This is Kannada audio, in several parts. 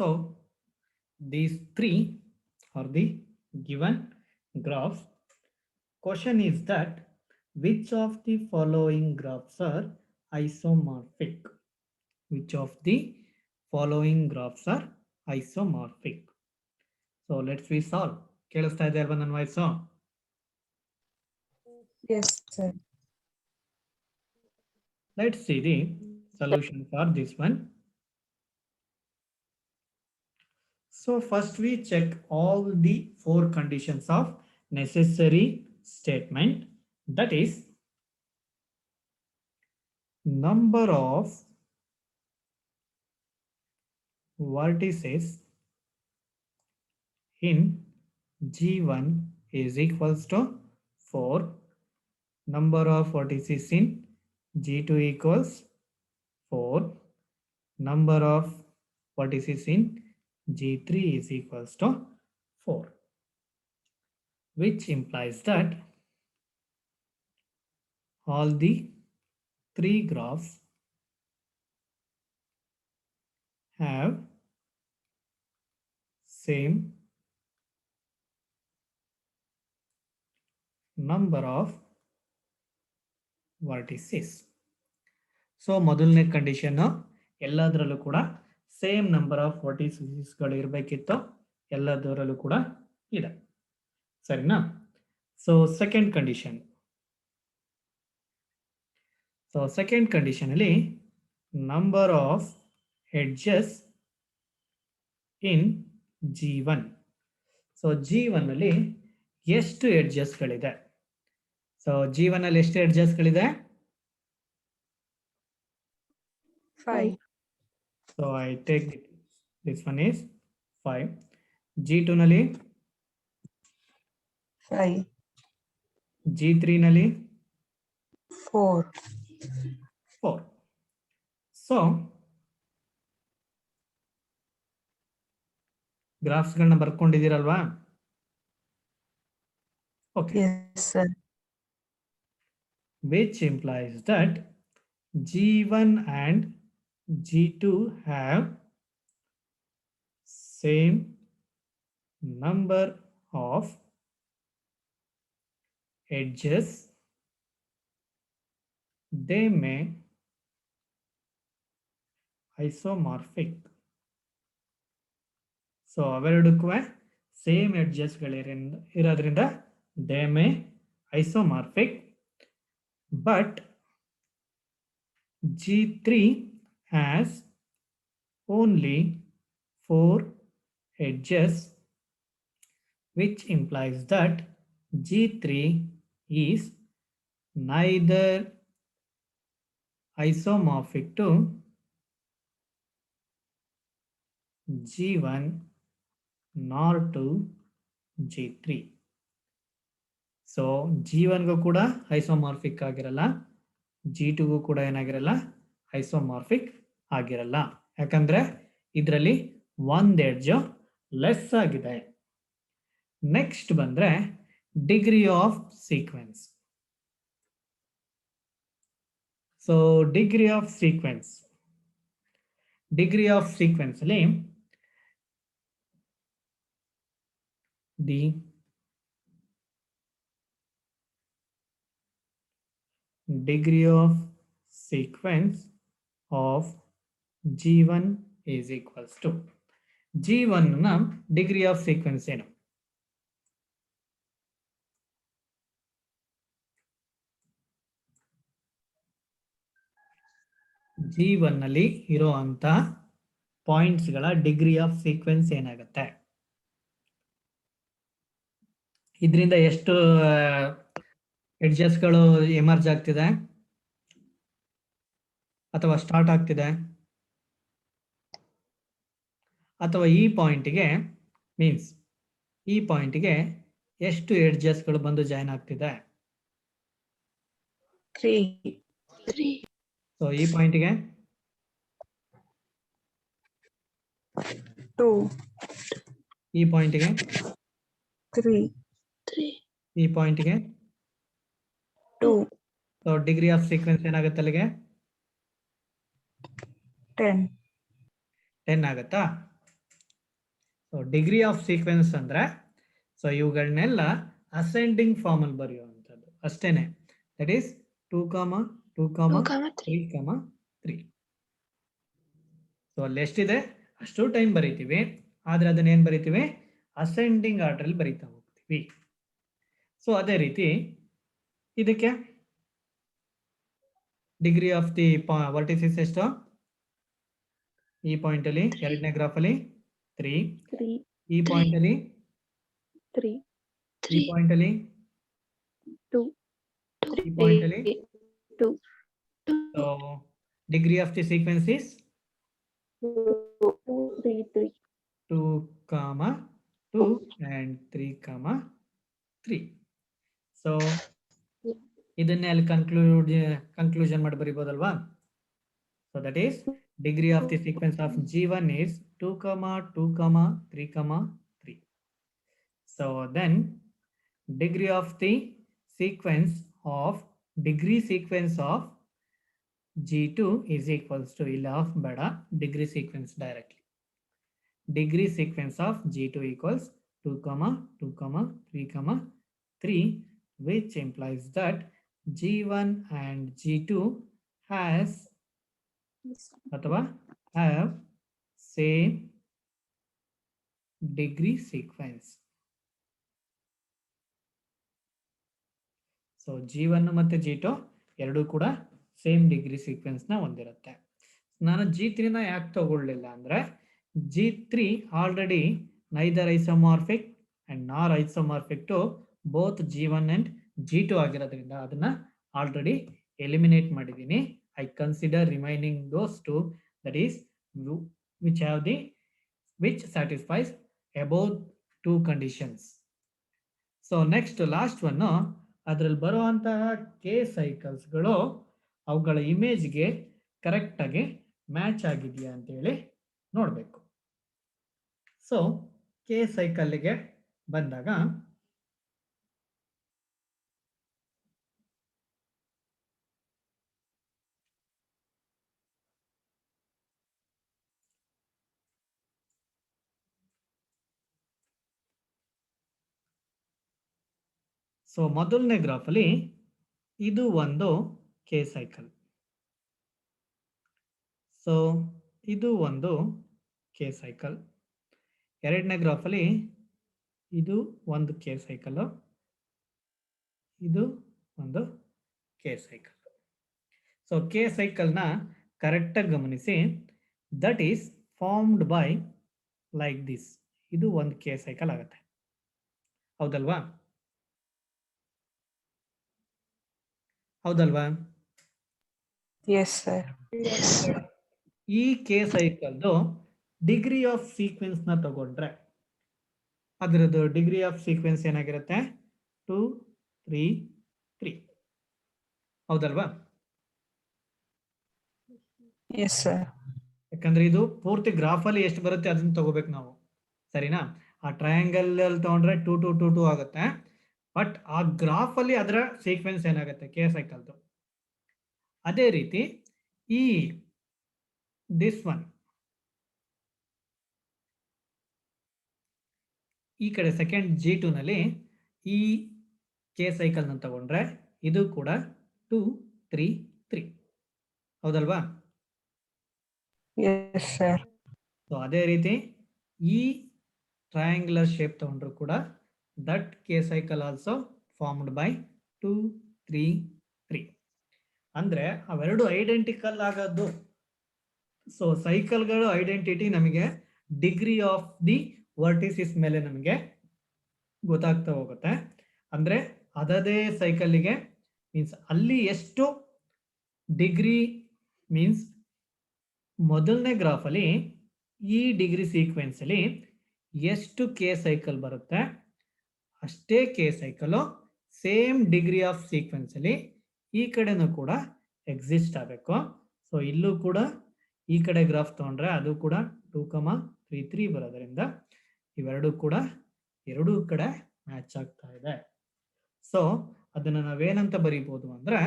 So these three are the given graphs. Question is that which of the following graphs are isomorphic? Which of the following graphs are isomorphic? So let's we solve. ಕೇಳಿಸ್ತಾ ಇದೆ ಅಲ್ವಾ ನನ್ನ voice? Yes, sir. Let's see the solution for this one. So first we check all the four conditions of necessary statement. That is number of vertices in G1 is equals to 4. Number of vertices in G2 equals 4. Number of vertices in G3 is equals to 4. Which implies that all the three graphs have same number of vertices. So ಮೊದಲನೇ ಕಂಡೀಷನ್ ಎಲ್ಲದರಲ್ಲೂ ಕೂಡ ಸೇಮ್ ನಂಬರ್ ಆಫ್ ವರ್ಟಿಸಸ್ಗಳು ಇರಬೇಕಿತ್ತು, ಎಲ್ಲದರಲ್ಲೂ ಕೂಡ ಇದೆ. ಸರಿನಾ? So second condition. ಅಲ್ಲಿ number of edges in G1. So G1 ಅಲ್ಲಿ ಎಷ್ಟು ಎಡ್ಜಸ್ಗಳಿದೆ? ಸೊ G1 ಅಲ್ಲಿ ಎಷ್ಟು ಎಡ್ಜಸ್ಗಳಿದೆ? 5. So I take this one is 5. G2 nali 5. G3 nali 4. 4. So graphs galna barkondidiralva? Okay. Yes, sir. Which implies that G1 and G2 have same number of edges. They may isomorphic. So ಅವೆರಡಕ್ಕೂ ಸೇಮ್ ಎಡ್ಜಸ್ಗಳಿರೋದ್ರಿಂದ they may isomorphic. But G3 has only 4 edges, which implies that G3 is neither isomorphic to G1 nor to G3. So G1ಗೂ ಕೂಡ ಐಸೋಮಾರ್ಫಿಕ್ ಆಗಿರಲ್ಲ, G2ಗೂ ಕೂಡ ಏನಾಗಿರಲ್ಲ, ಐಸೋಮಾರ್ಫಿಕ್ ಆಗಿರಲ್ಲ. ಯಾಕಂದ್ರೆ ಇದರಲ್ಲಿ ಒಂದು ಎಡ್ಜ್ ಲೆಸ್ ಆಗಿದೆ. ನೆಕ್ಸ್ಟ್ ಬಂದ್ರೆ degree of sequence. So degree of sequence ಅಲ್ಲಿ the degree of sequence of G1 is equals to G1 na degree of sequence ಏನು? G1 ನಲ್ಲಿ ಇರುವಂತ ಪಾಯಿಂಟ್ಸ್ ಗಳ ಡಿಗ್ರಿ ಆಫ್ ಸೀಕ್ವೆನ್ಸ್ ಏನಾಗುತ್ತೆ? ಇದರಿಂದ ಎಷ್ಟು ಎಡ್ಜಸ್ಗಳು ಎಮರ್ಜ್ ಆಗ್ತಿದೆ ಅಥವಾ ಸ್ಟಾರ್ಟ್ ಆಗ್ತಿದೆ, ಅಥವಾ ಈ ಪಾಯಿಂಟ್ಗೆ ಮೀನ್ಸ್ ಈ ಪಾಯಿಂಟ್ಗೆ ಎಷ್ಟು ಎಡ್ಜಸ್ಗಳು ಬಂದು ಜಾಯಿನ್ ಆಗ್ತಿದೆ? 3. ಸೊ ಈ ಪಾಯಿಂಟ್ಗೆ 2. ಈ ಪಾಯಿಂಟ್ಗೆ 3. ಈ ಪಾಯಿಂಟ್ಗೆ 2. ಸೊ ಡಿಗ್ರಿ ಆಫ್ ಸೀಕ್ವೆನ್ಸ್ ಏನಾಗುತ್ತೆ ಅಲ್ಲಿಗೆ? 10. 10 ಆಗುತ್ತಾ? ಸೊ ಡಿಗ್ರಿ ಆಫ್ ಸೀಕ್ವೆನ್ಸ್ ಅಂದ್ರೆ ಸೊ ಇವುಗಳನ್ನೆಲ್ಲ ಅಸೆಂಡಿಂಗ್ ಫಾರ್ಮ್ ಅಲ್ಲಿ ಬರೆಯುವಂಥದ್ದು ಅಷ್ಟೇನೆ. That is 2, 2, 3, 3. ಸೊ ಅಲ್ಲಿ ಎಷ್ಟಿದೆ ಅಷ್ಟು ಟೈಮ್ ಬರೀತೀವಿ, ಆದ್ರೆ ಅದನ್ನ ಏನ್ ಬರೀತೀವಿ ಅಸೆಂಡಿಂಗ್ ಆರ್ಡರ್ ಅಲ್ಲಿ ಬರೀತಾ ಹೋಗ್ತೀವಿ. ಸೊ ಅದೇ ರೀತಿ ಇದಕ್ಕೆ ಡಿಗ್ರಿ ಆಫ್ ದಿ ವರ್ಟಿಸಿಸ್ ಎಷ್ಟು? ಈ ಪಾಯಿಂಟ್ ಅಲ್ಲಿ ಎರಡನೇ ಗ್ರಾಫ್ ಅಲ್ಲಿ 3, ಈ ಪಾಯಿಂಟ್ ಅಲ್ಲಿ 3, ಈ ಪಾಯಿಂಟ್ ಅಲ್ಲಿ 2, ಈ ಪಾಯಿಂಟ್ ಅಲ್ಲಿ 2, so degree of the sequence is 3, 3. 2, 2 and 3, 3. So ಇದನ್ನೇ ಅಲ್ಲಿ ಕನ್ಕ್ಲೂಷನ್ ಮಾಡಿ ಬರೀಬಹುದಲ್ವಾ? So that is degree of the sequence of G1 is 2, 2, 3, 3. So then degree sequence of G2 is equals to ಇಲ್ಲ ಆಫ್ ಬೇಡ, degree sequence directly. Degree sequence of G2 equals 2, 2, 3, 3, which implies that G1 and G2 have same degree sequence. So G1 ಮತ್ತು G2 ಎರಡೂ ಕೂಡ ಸೇಮ್ ಡಿಗ್ರಿ ಸೀಕ್ವೆನ್ಸ್ ನ ಹೊಂದಿರುತ್ತೆ. ನಾನು G3 ನ ಯಾಕೆ ತಗೊಳ್ಳಿಲ್ಲ ಅಂದ್ರೆ G3 already neither isomorphic and nor isomorphic to both G1 and G2 ಆಗಿರೋದ್ರಿಂದ ಅದನ್ನ ಆಲ್ರೆಡಿ ಎಲಿಮಿನೇಟ್ ಮಾಡಿದ್ದೀನಿ. I consider remaining those two, that is which satisfies above two conditions. So next last one, ಅದರಲ್ಲಿ ಬರುವಂತಹ ಕೆ ಸೈಕಲ್ಸ್ಗಳು ಅವುಗಳ ಇಮೇಜ್ಗೆ ಕರೆಕ್ಟ್ ಆಗಿ ಮ್ಯಾಚ್ ಆಗಿದೆಯಾ ಅಂತ ಹೇಳಿ ನೋಡಬೇಕು. ಸೊ ಕೆ ಸೈಕಲ್ಗೆ ಬಂದಾಗ ಸೊ ಮೊದಲನೇ ಗ್ರಾಫ್ ಅಲ್ಲಿ ಇದು ಒಂದು ಕೆ ಸೈಕಲ್. ಸೊ ಇದು ಒಂದು ಕೆ ಸೈಕಲ್. ಎರಡನೇ ಗ್ರಾಫ್ ಅಲ್ಲಿ ಇದು ಒಂದು ಕೆ ಸೈಕಲ್, ಇದು ಒಂದು K cycle. So K cycle ನ ಕರೆಕ್ಟ್ ಆಗಿ ಗಮನಿಸಿ. That is formed by like this. ಇದು ಒಂದು ಕೆ ಸೈಕಲ್ ಆಗುತ್ತೆ, ಹೌದಲ್ವಾ? ಹೌದಲ್ವಾ? Yes, sir. ಈ ಕೆ ಸೈಕಲ್ದು ಡಿಗ್ರಿ ಆಫ್ ಸೀಕ್ವೆನ್ಸ್ ನ ತಗೊಂಡ್ರೆ ಅದರದ್ದು ಡಿಗ್ರಿ ಆಫ್ ಸೀಕ್ವೆನ್ಸ್ ಏನಾಗಿರುತ್ತೆ? 2, 3, 3. ಹೌದಲ್ವಾ? Yes, sir. ಯಾಕಂದ್ರೆ ಇದು ಪೂರ್ತಿ ಗ್ರಾಫ್ ಅಲ್ಲಿ ಎಷ್ಟು ಬರುತ್ತೆ ಅದನ್ನ ತಗೋಬೇಕು ನಾವು, ಸರಿನಾ? ಆ ಟ್ರಯಾಂಗಲ್ ಅಲ್ಲಿ ತಗೊಂಡ್ರೆ 2, 2, 2, 2 ಆಗುತ್ತೆ. ಬಟ್ ಆ ಗ್ರಾಫ್ ಅಲ್ಲಿ ಅದರ ಸೀಕ್ವೆನ್ಸ್ ಏನಾಗುತ್ತೆ ಕೆ ಸೈಕಲ್ದು. ಅದೇ ರೀತಿ ಈ ದಿಸ್ ಒನ್ ಈ ಕಡೆ ಸೆಕೆಂಡ್ G2 ನಲ್ಲಿ ಈ ಕೆ ಸೈಕಲ್ ನ ತಗೊಂಡ್ರೆ ಇದು ಕೂಡ 2, 3, 3. ಹೌದಲ್ವಾ? Yes, sir. ಸೊ ಅದೇ ರೀತಿ ಈ ಟ್ರಯಾಂಗ್ಯುಲರ್ ಶೇಪ್ ತಗೊಂಡ್ರು ಕೂಡ that K cycle also formed by 2, 3, 3. ಅಂದ್ರೆ ಅವೆರಡು ಐಡೆಂಟಿಕಲ್ ಆಗೋದು. ಸೊ ಸೈಕಲ್ಗಳು ಐಡೆಂಟಿಟಿ ನಮಗೆ ಡಿಗ್ರಿ ಆಫ್ ದಿ ವರ್ಟಿಸಿಸ್ ಮೇಲೆ ನಮಗೆ ಗೊತ್ತಾಗ್ತಾ ಹೋಗುತ್ತೆ. ಅಂದ್ರೆ ಅದೇ ಸೈಕಲ್ಗೆ ಮೀನ್ಸ್ ಅಲ್ಲಿ ಎಷ್ಟು ಡಿಗ್ರಿ ಮೀನ್ಸ್ ಮೊದಲನೇ ಗ್ರಾಫ್ ಅಲ್ಲಿ ಈ ಡಿಗ್ರಿ ಸೀಕ್ವೆನ್ಸ್ ಅಲ್ಲಿ ಎಷ್ಟು ಕೆ ಸೈಕಲ್ ಬರುತ್ತೆ ಅಷ್ಟೇ K cycle same degree of sequence ಅಲ್ಲಿ ಈ ಕಡೆನೂ ಕೂಡ ಎಕ್ಸಿಸ್ಟ್ ಆಗಬೇಕು. ಸೊ ಇಲ್ಲೂ ಕೂಡ ಈ ಕಡೆ ಗ್ರಾಫ್ ತಗೊಂಡ್ರೆ ಅದು ಕೂಡ 2, 3, 3 ಬರೋದ್ರಿಂದ ಇವೆರಡು ಕೂಡ ಎರಡೂ ಕಡೆ ಮ್ಯಾಚ್ ಆಗ್ತಾ ಇದೆ. ಸೊ ಅದನ್ನ ನಾವೇನಂತ ಬರೀಬಹುದು ಅಂದ್ರೆ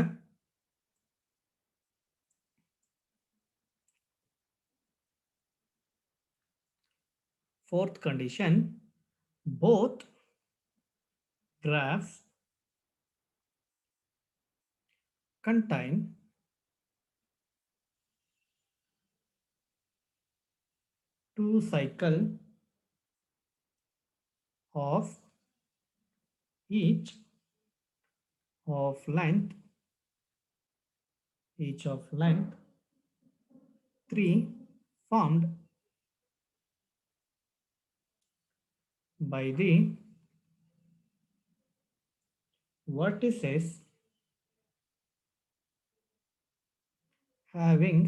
fourth condition, both graphs contain two cycle of each of length 3 formed by the vertices having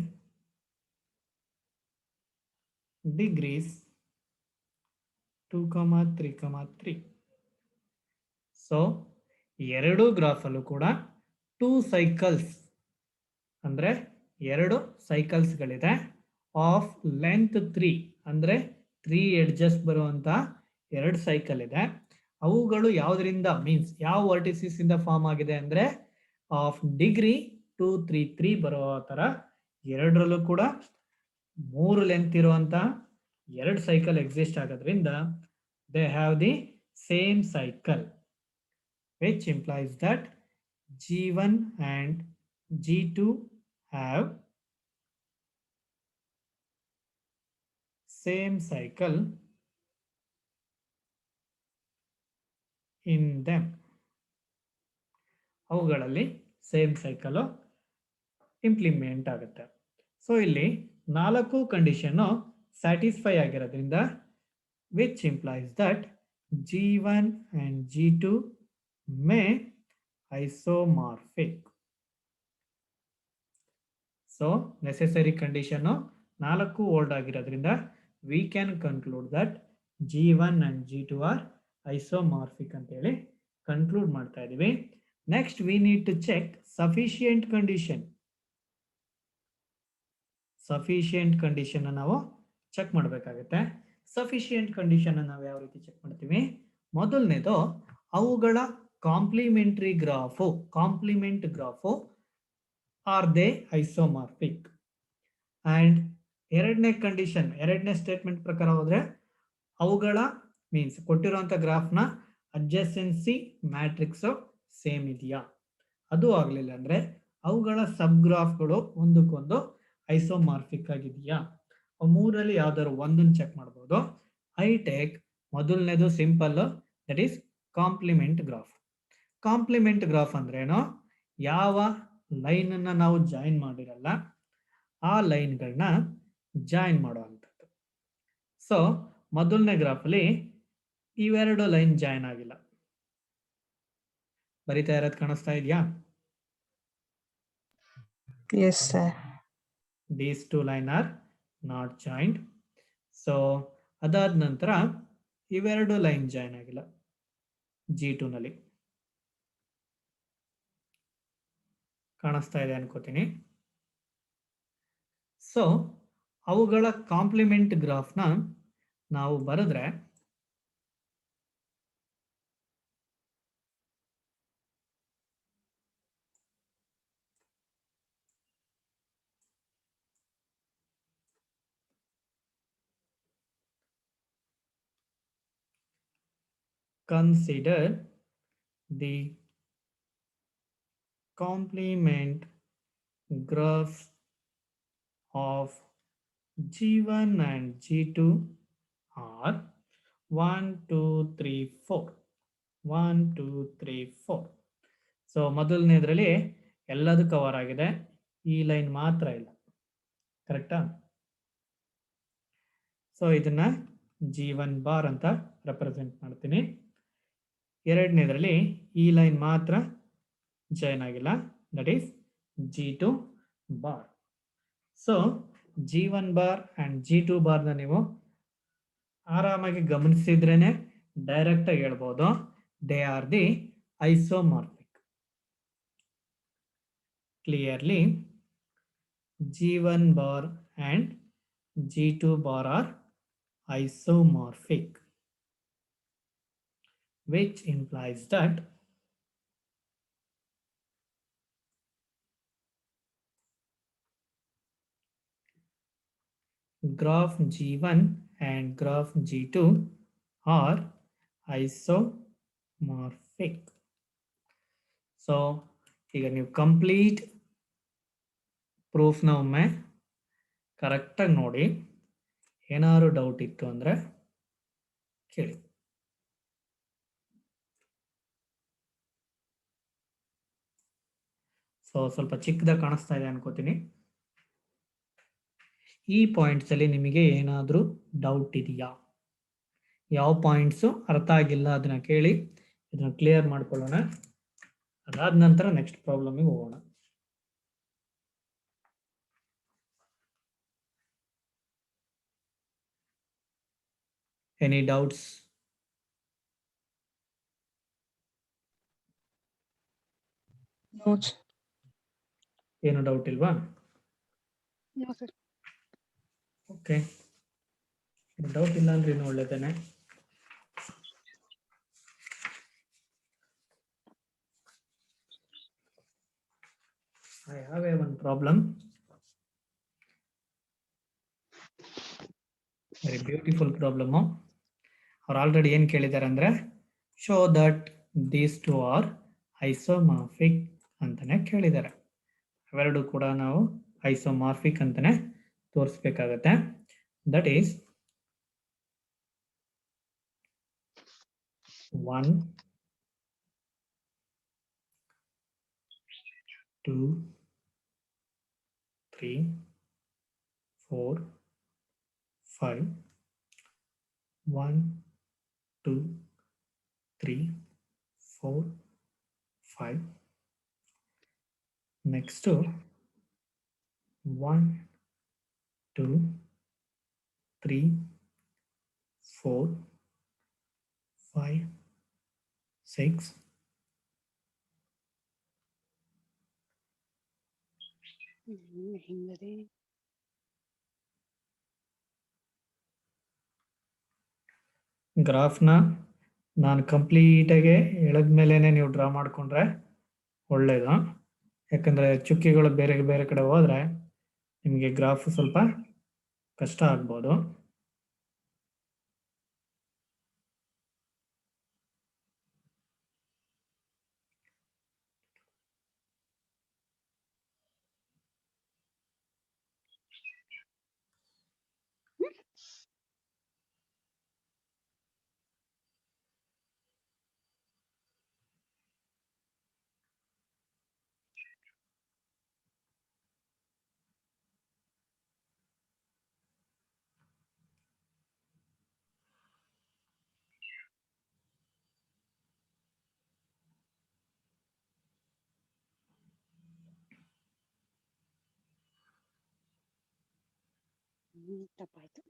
degrees 2, 3, 3. So ಎರಡು ಗ್ರಾಫಲ್ಲೂ ಕೂಡ 2 ಸೈಕಲ್ಸ್ ಅಂದರೆ 2 ಸೈಕಲ್ಸ್ಗಳಿದೆ ಆಫ್ ಲೆಂತ್ 3 ಅಂದರೆ 3 ಎಡ್ಜಸ್ ಬರುವಂತ 2 ಸೈಕಲ್ ಇದೆ. ಅವುಗಳು ಯಾವುದರಿಂದ ಮೀನ್ಸ್ ಯಾವ ವರ್ಟಿಸಿಸ್ ಇಂದ ಫಾರ್ಮ್ ಆಗಿದೆ ಅಂದ್ರೆ ಆಫ್ ಡಿಗ್ರಿ 2, 3, 3 ಬರೋ ತರ ಎರಡರಲ್ಲೂ ಕೂಡ 3 ಲೆಂತ್ ಇರುವಂತ 2 ಸೈಕಲ್ ಎಕ್ಸಿಸ್ಟ್ ಆಗೋದ್ರಿಂದ they have the same cycle, which implies that G1 and G2 have same cycle in them. ಅವುಗಳಲ್ಲಿ ಸೇಮ್ ಸೈಕಲ್ ಇಂಪ್ಲಿಮೆಂಟ್ ಆಗುತ್ತೆ. ಸೊ ಇಲ್ಲಿ 4 ಕಂಡೀಷನ್ ಸ್ಯಾಟಿಸ್ಫೈ ಆಗಿರೋದ್ರಿಂದ which implies that G1 and G2 may isomorphic. So necessary condition 4 old ಆಗಿರೋದ್ರಿಂದ we can conclude that G1 and G2 are isomorphic ಅಂತ ಹೇಳಿ ಕನ್ಕ್ಲೂಡ್ ಮಾಡ್ತಾ ಇದೀವಿ. Next we need to check sufficient condition. Sufficient condition ನಾವು ಚೆಕ್ ಮಾಡಬೇಕಾಗುತ್ತೆ. ಸಫಿಷಿಯಂಟ್ ಕಂಡೀಷನ್ ನಾವು ಯಾವ ರೀತಿ ಚೆಕ್ ಮಾಡ್ತೀವಿ? ಮೊದಲನೇದು ಅವುಗಳ complementary graph are they isomorphic. And ಎರಡನೇ ಕಂಡೀಷನ್, ಎರಡನೇ ಸ್ಟೇಟ್ಮೆಂಟ್ ಪ್ರಕಾರ ಹೋದ್ರೆ ಅವುಗಳ ಮೀನ್ಸ್ ಕೊಟ್ಟಿರುವಂತ ಗ್ರಾಫ್ನ ಅಡ್ಜಸೆನ್ಸಿ ಮ್ಯಾಟ್ರಿಕ್ಸ್ ಸೇಮ್ ಇದೆಯಾ, ಅದು ಆಗ್ಲಿಲ್ಲ ಅಂದ್ರೆ ಅವುಗಳ ಸಬ್ ಗ್ರಾಫ್ಗಳು ಒಂದಕ್ಕೊಂದು ಐಸೋಮಾರ್ಫಿಕ್ ಆಗಿದೆಯಾ. ಮೂರಲ್ಲಿ ಯಾವ್ದಾದ್ರು ಒಂದನ್ನು ಚೆಕ್ ಮಾಡಬಹುದು. ಐ ಟೇಕ್ ಮೊದಲನೇದು simple, that is complement graph. Complement graph ಅಂದ್ರೇನು? ಯಾವ ಲೈನ್ ಅನ್ನ ನಾವು ಜಾಯಿನ್ ಮಾಡಿರಲ್ಲ ಆ ಲೈನ್ಗಳನ್ನ ಜಾಯಿನ್ ಮಾಡುವಂಥದ್ದು. ಸೊ ಮೊದಲನೇ ಗ್ರಾಫ್ ಅಲ್ಲಿ ಇವೆರಡು ಲೈನ್ ಜಾಯಿನ್ ಆಗಿಲ್ಲ. ಬರಿತಾ ಇರೋದು ಕಾಣಿಸ್ತಾ ಇದೆಯಾ? Yes, sir. These two line are not joined. So ಅದಾದ ನಂತರ ಇವೆರಡು ಲೈನ್ ಜಾಯಿನ್ ಆಗಿಲ್ಲ G2 ನಲ್ಲಿ. ಕಾಣಿಸ್ತಾ ಇದೆ ಅನ್ಕೋತೀನಿ. ಸೊ ಅವುಗಳ ಕಾಂಪ್ಲಿಮೆಂಟ್ ಗ್ರಾಫ್ನ ನಾವು ಬರೆದ್ರೆ consider the complement graphs of G1 and G2 are 1, 2, 3, 4. 1, 2, 3, 4. So ಮೊದಲನೇದ್ರಲ್ಲಿ ಎಲ್ಲದೂ ಕವರ್ ಆಗಿದೆ, ಈ ಲೈನ್ ಮಾತ್ರ ಇಲ್ಲ. ಕರೆಕ್ಟಾ? ಸೊ ಇದನ್ನ G1 ಬಾರ್ ಅಂತ ರೆಪ್ರೆಸೆಂಟ್ ಮಾಡ್ತೀನಿ. ಎರಡನೇದ್ರಲ್ಲಿ ಈ ಲೈನ್ ಮಾತ್ರ ಜಾಯಿನ್ ಆಗಿಲ್ಲ, that is G2 bar. So G1 bar and G2 ಬಾರ್ನ ನೀವು ಆರಾಮಾಗಿ ಗಮನಿಸಿದ್ರೇನೆ ಡೈರೆಕ್ಟ್ ಆಗಿ ಹೇಳ್ಬೋದು, they are the isomorphic. Clearly G1 bar and G2 bar are isomorphic, which implies that graph G1 and graph G2 are isomorphic. So ಈಗ ನೀವು ಕಂಪ್ಲೀಟ್ ಪ್ರೂಫ್ನ ಒಮ್ಮೆ ಕರೆಕ್ಟಾಗಿ ನೋಡಿ, ಏನಾದ್ರು ಡೌಟ್ ಇತ್ತು ಅಂದರೆ ಕೇಳಿ. ಸೊ ಸ್ವಲ್ಪ ಚಿಕ್ಕದಾಗಿ ಕಾಣಿಸ್ತಾ ಇದೆ ಅನ್ಕೋತೀನಿ. ಈ ಪಾಯಿಂಟ್ಸ್ ಅಲ್ಲಿ ನಿಮಗೆ ಏನಾದರೂ ಡೌಟ್ ಇದೆಯಾ? ಯಾವ ಪಾಯಿಂಟ್ಸು ಅರ್ಥ ಆಗಿಲ್ಲ ಅದನ್ನ ಕೇಳಿ, ಇದನ್ನ ಕ್ಲಿಯರ್ ಮಾಡ್ಕೊಳ್ಳೋಣ. ಅದಾದ ನಂತರ ನೆಕ್ಸ್ಟ್ ಪ್ರಾಬ್ಲಮಿಗೆ ಹೋಗೋಣ. Any doubts? No, sir. ಏನು ಡೌಟ್ ಇಲ್ವಾ? No, sir. ಓಕೆ, ಡೌಟ್ ಇಲ್ಲ ಅಂದ್ರೆ ಇನ್ನೂ ಒಳ್ಳೆದೇನೆ. I have one problem. Very beautiful problem. ಅವ್ರು ಆಲ್ರೆಡಿ ಏನು ಕೇಳಿದ್ದಾರೆ ಅಂದರೆ show that these two are isomorphic ಅಂತಾನೆ ಕೇಳಿದ್ದಾರೆ. ಅವೆರಡು ಕೂಡ ನಾವು ಐಸೋಮಾರ್ಫಿಕ್ ಅಂತಾನೆ ತೋರಿಸ್ಬೇಕಾಗತ್ತೆ. That is 1 2 3 4 5 1 2 3 4 5. Next 1 2 3 4 5 6 ಹಿಂಗದೆ ಗ್ರಾಫ್ನ ನಾನು ಕಂಪ್ಲೀಟಾಗಿ ಎಳೆದ್ಮೇಲೆ ನೀವು ಡ್ರಾ ಮಾಡಿಕೊಂಡ್ರೆ ಒಳ್ಳೆಯದು. ಯಾಕಂದರೆ ಚುಕ್ಕಿಗಳು ಬೇರೆ ಬೇರೆ ಕಡೆ ಹೋದರೆ ನಿಮಗೆ ಗ್ರಾಫ್ ಸ್ವಲ್ಪ ಕಷ್ಟ ಆಗ್ಬೋದು. ತಪ್ಪಾಯ್ತು.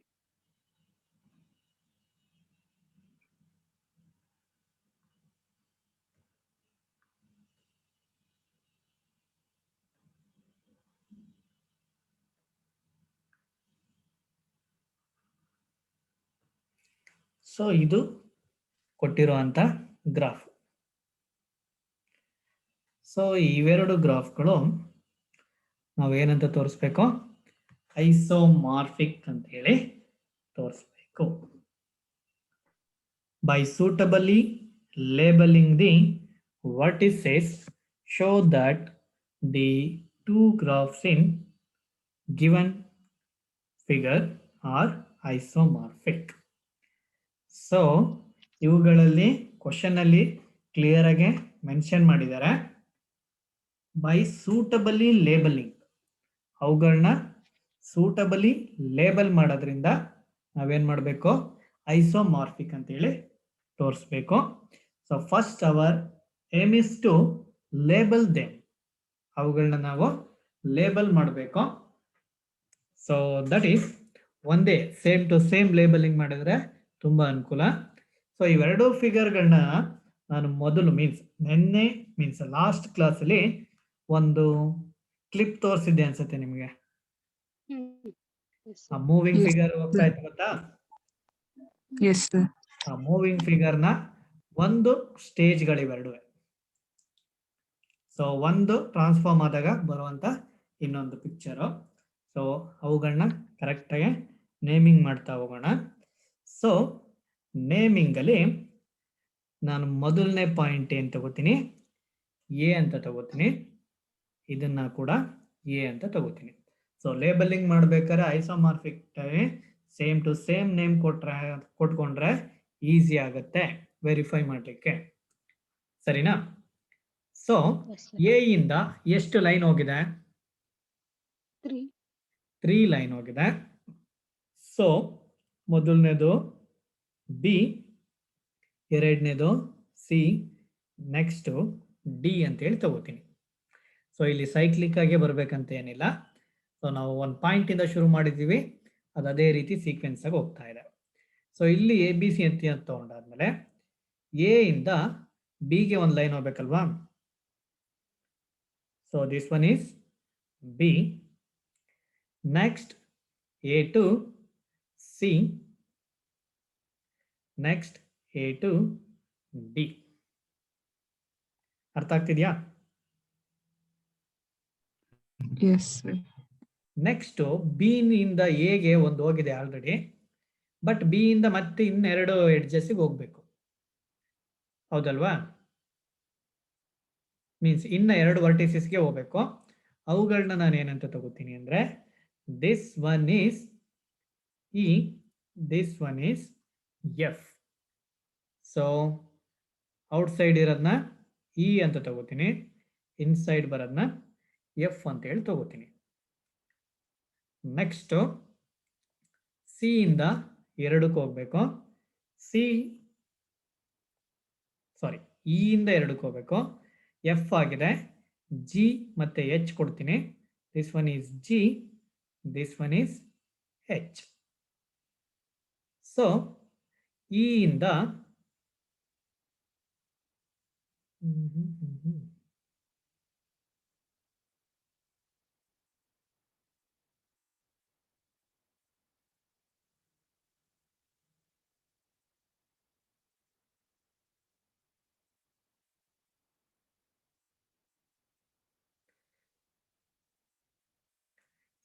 ಸೊ ಇದು ಕೊಟ್ಟಿರುವಂಥ ಗ್ರಾಫ್. ಸೊ ಇವೆರಡು ಗ್ರಾಫ್ಗಳು ನಾವೇನಂತ ತೋರಿಸ್ಬೇಕು? ಐಸೋಮಾರ್ಫಿಕ್ ಅಂತ ಹೇಳಿ ತೋರಿಸ್ಬೇಕು. By suitably labeling the vertices show that the two graphs in given figure are isomorphic. So ಇವುಗಳಲ್ಲಿ ಕ್ವಶನ್ ಅಲ್ಲಿ ಕ್ಲಿಯರ್ ಆಗಿ ಮೆನ್ಷನ್ ಮಾಡಿದ್ದಾರೆ. ಬೈ ಸೂಟಬಲಿ ಲೇಬಲಿಂಗ್, ಅವುಗಳನ್ನ ಸೂಟಬಲಿ ಲೇಬಲ್ ಮಾಡೋದ್ರಿಂದ ನಾವೇನ್ ಮಾಡಬೇಕು? ಐಸೋಮಾರ್ಫಿಕ್ ಅಂತೇಳಿ ತೋರಿಸ್ಬೇಕು. So first our aim is to label them, ಅವುಗಳನ್ನ ನಾವು ಲೇಬಲ್ ಮಾಡಬೇಕು. ಸೊ ದಟ್ ಈಸ್ ಒಂದೇ ಸೇಮ್ ಟು ಸೇಮ್ ಲೇಬಲಿಂಗ್ ಮಾಡಿದ್ರೆ ತುಂಬಾ ಅನುಕೂಲ. ಸೊ ಇವೆರಡು ಫಿಗರ್ಗಳನ್ನ ನಾನು ಮೊದಲು ನಿನ್ನೆ ಲಾಸ್ಟ್ ಕ್ಲಾಸಲ್ಲಿ ಒಂದು ಕ್ಲಿಪ್ ತೋರಿಸಿದ್ದೆ ಅನ್ಸುತ್ತೆ ನಿಮಗೆ. ಆ ಮೂವಿಂಗ್ ಫಿಗರ್ ಹೋಗ್ತಾ ಇತ್ತು ಗೊತ್ತಾ? Yes, sir. ಆ ಮೂವಿಂಗ್ ಫಿಗರ್ನ ಒಂದು ಸ್ಟೇಜ್ಗಳಿವೆರಡು. ಸೊ ಒಂದು ಟ್ರಾನ್ಸ್ಫಾರ್ಮ್ ಆದಾಗ ಬರುವಂತ ಇನ್ನೊಂದು ಪಿಕ್ಚರು. ಸೊ ಅವುಗಳನ್ನ ಕರೆಕ್ಟಾಗಿ ನೇಮಿಂಗ್ ಮಾಡ್ತಾ ಹೋಗೋಣ. ಸೊ ನೇಮಿಂಗ್ ಅಲ್ಲಿ ನಾನು ಮೊದಲನೇ ಪಾಯಿಂಟ್ ಏನ್ ತಗೋತೀನಿ, ಎ ಅಂತ ತಗೋತೀನಿ. ಇದನ್ನ ಕೂಡ ಎ ಅಂತ ತಗೋತೀನಿ. ಸೊ ಲೇಬಲಿಂಗ್ ಮಾಡ್ಬೇಕಾದ್ರೆ isomorphic same to same name ಕೊಟ್ಕೊಂಡ್ರೆ ಈಸಿ ಆಗುತ್ತೆ ವೆರಿಫೈ ಮಾಡ್ಲಿಕ್ಕೆ. ಸರಿನಾ? So Yes, sir. ಎ ಇಂದ ಎಷ್ಟು ಲೈನ್ ಹೋಗಿದೆ? 3. ಲೈನ್ ಹೋಗಿದೆ. ಸೊ ಮೊದಲನೇದು ಬಿ, ಎರಡನೇದು ಸಿ, ನೆಕ್ಸ್ಟ್ ಡಿ ಅಂತ ಹೇಳಿ ತಗೋತೀನಿ. ಸೊ ಇಲ್ಲಿ ಸೈಕ್ಲಿಕ್ ಆಗಿ ಬರ್ಬೇಕಂತ ಏನಿಲ್ಲ. ಸೊ ನಾವು ಒಂದು ಪಾಯಿಂಟ್ ಇಂದ ಶುರು ಮಾಡಿದ್ದೀವಿ, ಅದು ಅದೇ ರೀತಿ ಸೀಕ್ವೆನ್ಸ್ ಆಗಿ ಹೋಗ್ತಾ ಇದೆ. ಸೊ ಇಲ್ಲಿ ಎ ಬಿ ಸಿ ಅಂತ ತಗೊಂಡಾದ್ಮೇಲೆ ಎ ಇಂದ ಬಿಗೆ ಒಂದು ಲೈನ್ ಹೋಗ್ಬೇಕಲ್ವಾ? So this one is B. Next A to C, next A to D. ಅರ್ಥ ಆಗ್ತಿದ್ಯಾ? Yes, sir. ನೆಕ್ಸ್ಟ್ ಬಿ ಇಂದ ಎಗೆ ಒಂದು ಹೋಗಿದೆ ಆಲ್ರೆಡಿ, ಬಟ್ ಬಿ ಇಂದ ಮತ್ತೆ ಇನ್ನೆರಡು ಎಡ್ಜಸ್ಸಿಗೆ ಹೋಗ್ಬೇಕು, ಹೌದಲ್ವಾ? ಮೀನ್ಸ್ ಇನ್ನ ಎರಡು ವರ್ಟಿಸಿಸ್ಗೆ ಹೋಗ್ಬೇಕು. ಅವುಗಳನ್ನ ನಾನು ಏನಂತ ತಗೋತೀನಿ ಅಂದ್ರೆ this one is E, this one is F. So outside ಇರೋದನ್ನ ಇ ಅಂತ ತಗೋತೀನಿ, ಇನ್ಸೈಡ್ ಬರೋದನ್ನ ಎಫ್ ಅಂತ ಹೇಳಿ ತಗೋತೀನಿ. ನೆಕ್ಸ್ಟ್ ಸಿ ಇಂದ ಎರಡಕ್ಕೆ ಹೋಗ್ಬೇಕು, ಇ ಇಂದ ಎರಡಕ್ಕೆ ಹೋಗ್ಬೇಕು. ಎಫ್ ಆಗಿದೆ, ಜಿ ಮತ್ತೆ ಎಚ್ ಕೊಡ್ತೀನಿ. This one is G, this one is H. So E ಇಂದ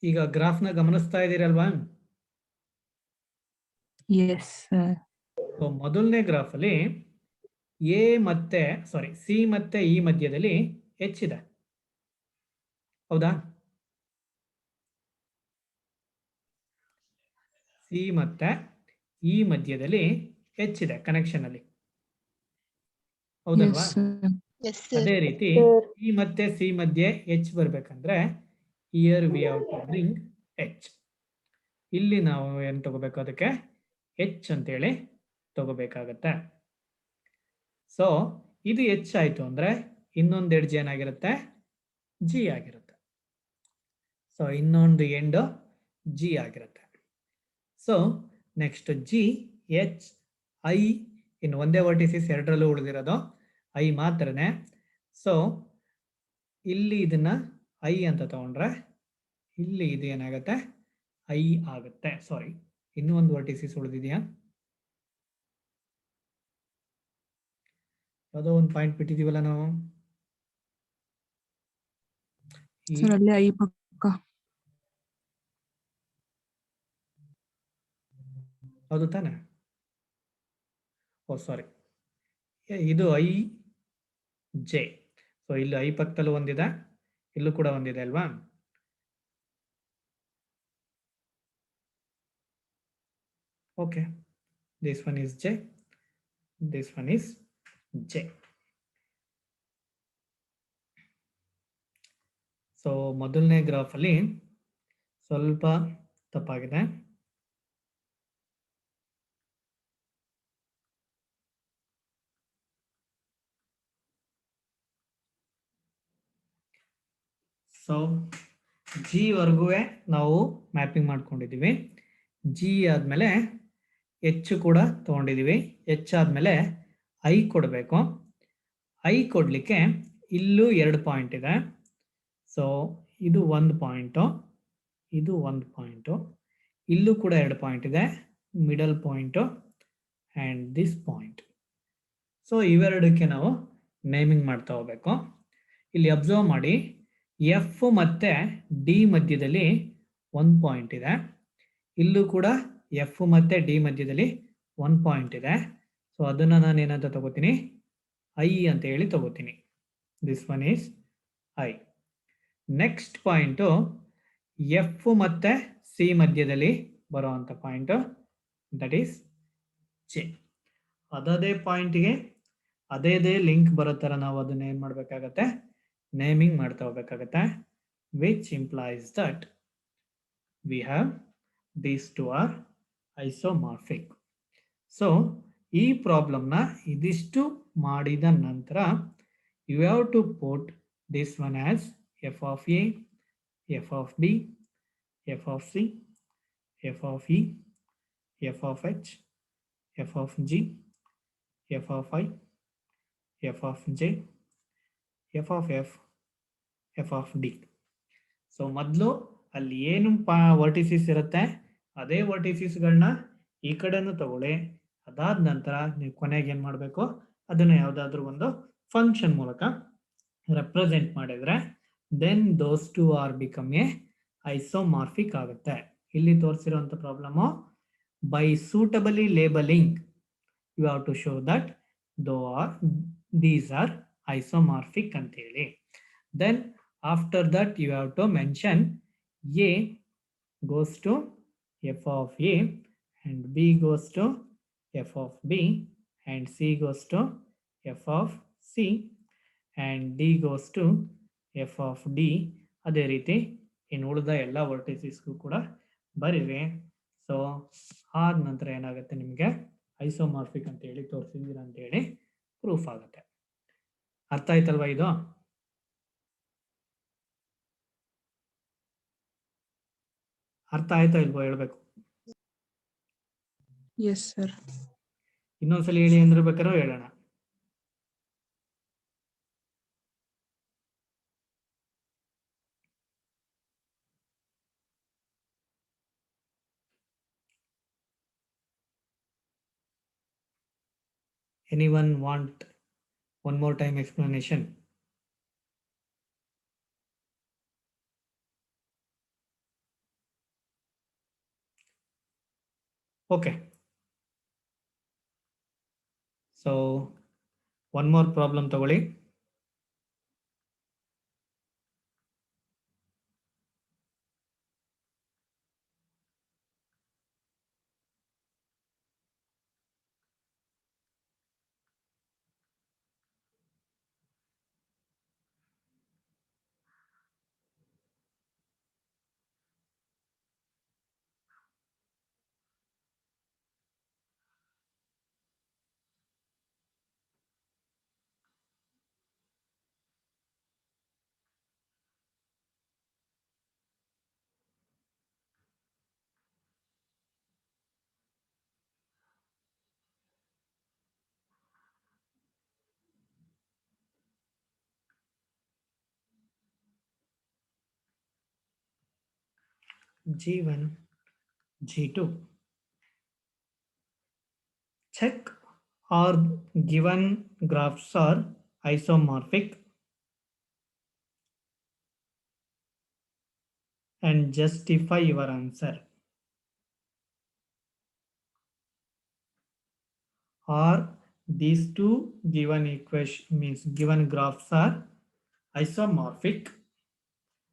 ಈಗ ಗ್ರಾಫ್ನ ಗಮನಿಸ್ತಾ ಇದ್ದೀರಲ್ವಾ? Yes, sir. ಸೊ ಮೊದಲನೇ ಗ್ರಾಫ್ ಅಲ್ಲಿ ಎ ಮತ್ತೆ ಸಿ ಮತ್ತೆ ಇ ಮಧ್ಯದಲ್ಲಿ ಎಚ್ ಇದೆ, ಹೌದಾ? ಸಿ ಮತ್ತೆ ಇ ಮಧ್ಯದಲ್ಲಿ ಎಚ್ ಇದೆ ಕನೆಕ್ಷನ್ ಅಲ್ಲಿ, ಹೌದಲ್ವಾ? Yes, sir. Yes, sir. ಅದೇ ರೀತಿ ಇ ಮತ್ತೆ ಸಿ ಮಧ್ಯೆ ಎಚ್ ಬರ್ಬೇಕಂದ್ರೆ here we have to bring H. ಇಲ್ಲಿ ನಾವು ಏನ್ ತಗೋಬೇಕು, ಅದಕ್ಕೆ ಎಚ್ ಅಂತೇಳಿ ತಗೋಬೇಕಾಗತ್ತೆ. ಸೊ ಇದು ಎಚ್ ಆಯ್ತು ಅಂದ್ರೆ ಇನ್ನೊಂದು ಎಡ್ಜ್ ಏನಾಗಿರುತ್ತೆ, ಜಿ ಆಗಿರುತ್ತೆ. ಸೊ ಇನ್ನೊಂದು ಎಂಡ್ ಜಿ ಆಗಿರುತ್ತೆ. So next G, H, I, ಇನ್ನು ಒಂದೇ ವರ್ಟಿಸಿಸ್ ಎರಡರಲ್ಲೂ ಉಳಿದಿರೋದು ಐ ಮಾತ್ರನೇ. ಸೊ ಇಲ್ಲಿ ಇದನ್ನ ಐ ಅಂತ ತಗೊಂಡ್ರೆ ಇಲ್ಲಿ ಇದು ಏನಾಗುತ್ತೆ, ಐ ಆಗುತ್ತೆ. ಸಾರಿ, ಇನ್ನೂ ಒಂದು ವರ್ಟಿಸಿಸ್ ಉಳಿದಿದೆಯಾ? ಯಾವುದೋ ಒಂದು ಪಾಯಿಂಟ್ ಬಿಟ್ಟಿದೀವಲ್ಲ ನಾವು. Sir, ಅಲ್ಲಿ ಐ ಪಕ್ಕ. ಹೌದು ತಾನೆ? ಓ ಸಾರಿ, ಇದು ಐ ಜೆ. ಸೊ ಇಲ್ಲಿ ಐ ಪಕ್ಕದಲ್ಲೂ ಒಂದಿದೆ, ಇಲ್ಲೂ ಕೂಡ ಒಂದಿದೆ ಅಲ್ವಾ? Okay, this one is J, this one is J. So ಮೊದಲನೇ ಗ್ರಾಫ್ ಅಲ್ಲಿ ಸ್ವಲ್ಪ ತಪ್ಪಾಗಿದೆ. ಸೊ ಜಿ ವರ್ಗೂ ನಾವು ಮ್ಯಾಪಿಂಗ್ ಮಾಡ್ಕೊಂಡಿದ್ದೀವಿ. ಜಿ ಆದ್ಮೇಲೆ ಎಚ್ ಕೂಡ ತಗೊಂಡಿದ್ದೀವಿ. ಎಚ್ ಆದ್ಮೇಲೆ ಐ ಕೊಡಬೇಕು. ಐ ಕೊಡ್ಲಿಕ್ಕೆ ಇಲ್ಲೂ 2 ಪಾಯಿಂಟ್ ಇದೆ. ಸೊ ಇದು 1 ಪಾಯಿಂಟು, ಇದು 1 ಪಾಯಿಂಟು, ಇಲ್ಲೂ ಕೂಡ 2 ಪಾಯಿಂಟ್ ಇದೆ, middle point and this point. So ಇವೆರಡಕ್ಕೆ ನಾವು ನೇಮಿಂಗ್ ಮಾಡ್ತಾ ಹೋಗ್ಬೇಕು. ಇಲ್ಲಿ ಅಬ್ಸರ್ವ್ ಮಾಡಿ, ಎಫ್ ಮತ್ತೆ ಡಿ ಮಧ್ಯದಲ್ಲಿ 1 ಪಾಯಿಂಟ್ ಇದೆ, ಇಲ್ಲೂ ಕೂಡ ಎಫ್ ಮತ್ತೆ ಡಿ ಮಧ್ಯದಲ್ಲಿ 1 ಪಾಯಿಂಟ್ ಇದೆ. ಸೊ ಅದನ್ನ ನಾನು ಏನಂತ ತಗೋತೀನಿ, ಐ ಅಂತ ಹೇಳಿ ತಗೋತೀನಿ. This one is I. Next point F ಮತ್ತೆ ಸಿ ಮಧ್ಯದಲ್ಲಿ ಬರುವಂಥ ಪಾಯಿಂಟು, ದಟ್ ಈಸ್ ಜೆ. ಅದೇ ಪಾಯಿಂಟ್ಗೆ ಅದೇ ಲಿಂಕ್ ಬರೋ ಥರ ನಾವು ಅದನ್ನ ಏನು ಮಾಡಬೇಕಾಗತ್ತೆ, ನೇಮಿಂಗ್ ಮಾಡ್ತಾ ಹೋಗ್ಬೇಕಾಗತ್ತೆ. Which implies that we have these two are isomorphic. So ಈ ಪ್ರಾಬ್ಲಮ್ನ ಇದಿಷ್ಟು ಮಾಡಿದ ನಂತರ you have to put this one as F of A, F of B, F of C, F of E, F of H, F of G, F of I, F of J, F of F, F of D. So ಮೊದಲು ಅಲ್ಲಿ ಏನು ವರ್ಟಿಸಿಸ್ ಇರುತ್ತೆ ಅದೇ ವರ್ಟಿಸಿಸ್ಗಳನ್ನ ಈ ಕಡೆನೂ ತಗೊಳ್ಳಿ. ಅದಾದ ನಂತರ ನೀವು ಕೊನೆಗೆ ಏನು ಮಾಡಬೇಕು, ಅದನ್ನು ಯಾವುದಾದ್ರೂ ಒಂದು ಫಂಕ್ಷನ್ ಮೂಲಕ ರೆಪ್ರೆಸೆಂಟ್ ಮಾಡಿದ್ರೆ then those two are become a isomorphic ಆಗುತ್ತೆ. ಇಲ್ಲಿ ತೋರಿಸಿರುವಂಥ problem, by suitably labeling you have to show that these are isomorphic ಅಂತೇಳಿ. Then after that you have to mention A goes to f of A and B goes to f of B and C goes to f of C and D goes to f of D. ಅದೇ ರೀತಿ ಇನ್ನು ಉಳಿದ ಎಲ್ಲ ವರ್ಟಿಸಿಸ್ಗೂ ಕೂಡ ಬರೀರಿ. ಸೊ ಆದ ನಂತರ ಏನಾಗುತ್ತೆ, ನಿಮಗೆ ಐಸೋಮಾರ್ಫಿಕ್ ಅಂತ ಹೇಳಿ ತೋರಿಸಿದ್ದೀರ ಅಂತ ಹೇಳಿ ಪ್ರೂಫ್ ಆಗುತ್ತೆ. ಅರ್ಥ ಆಯ್ತಲ್ವಾ ಇದು? ಅರ್ಥ ಆಯ್ತಾ ಇಲ್ವೋ ಹೇಳ್ಬೇಕು. Yes sir. ಇನ್ನೊಂದ್ಸಲ ಹೇಳಿ ಅಂದ್ರೆ ಬೇಕಾದ್ರೂ ಹೇಳೋಣ. Anyone want one more time explanation? Okay. So one more problem ತಗೊಳ್ಳಿ. G1, G2. Check or given graphs are isomorphic and justify your answer. Or these two given equation means given graphs are isomorphic,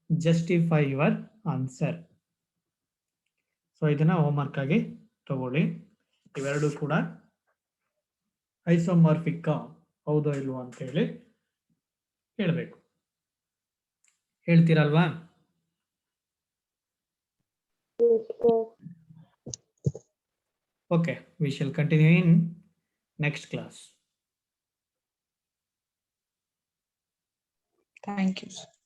justify your answer. So ಇದನ್ನ ಹೋಮ್ವರ್ಕ್ ಆಗಿ ತಗೊಳ್ಳಿ. ಇವೆರಡು ಕೂಡ ಐಸೋಮಾರ್ಫಿಕ್ ಹೌದೋ ಇಲ್ವೋ ಅಂತ ಹೇಳಿ ಹೇಳಬೇಕು. ಹೇಳ್ತೀರಲ್ವಾ? Okay, we shall continue in next class. Thank you sir.